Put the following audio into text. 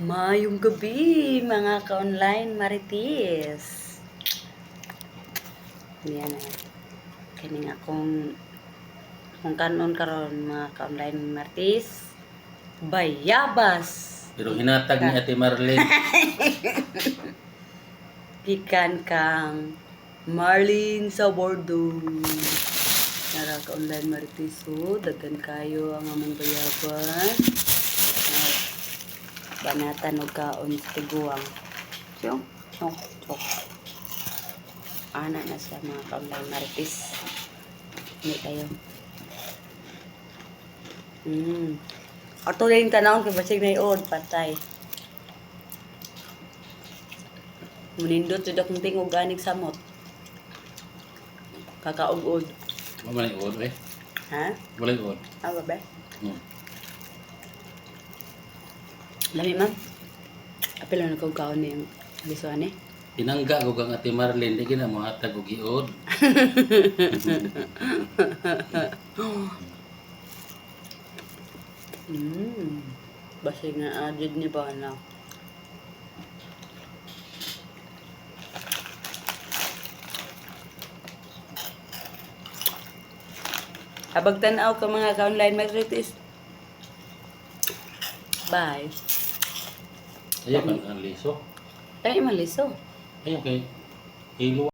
Mayong gabi, mga ka-online marites. Yan na. Kining akong kanon karon mga ka-online marites. Bayabas. Pero hinatag ni Ate Marlene. Gikan kang Marlene sa Bordeaux. Nara ka-online marites. So, daghan kayo ang among bayabas. Banatan o kaon sa tiguang. Chok, chok, chok. Ana na siya mga ka-online marites. Hindi kayo. Ato na yung tanawon kay basig na iod, patay. Munindot jud akong tingog ganig samot. Kakaugod. Wala yung old, eh. Ha? Wala yung old. Ah, ba? Lami ma'am. Apil lang nakaw kaon niyang bisuan eh. Tinangga ko kang Ate Marlene, di ka na mahatag og iod. Basig nga adjud ni ba na. Habag tanaw ka mga ka-online marites. Bye. Ayaw ka ang liso. Ay, maliso. Ayaw kay Hilo.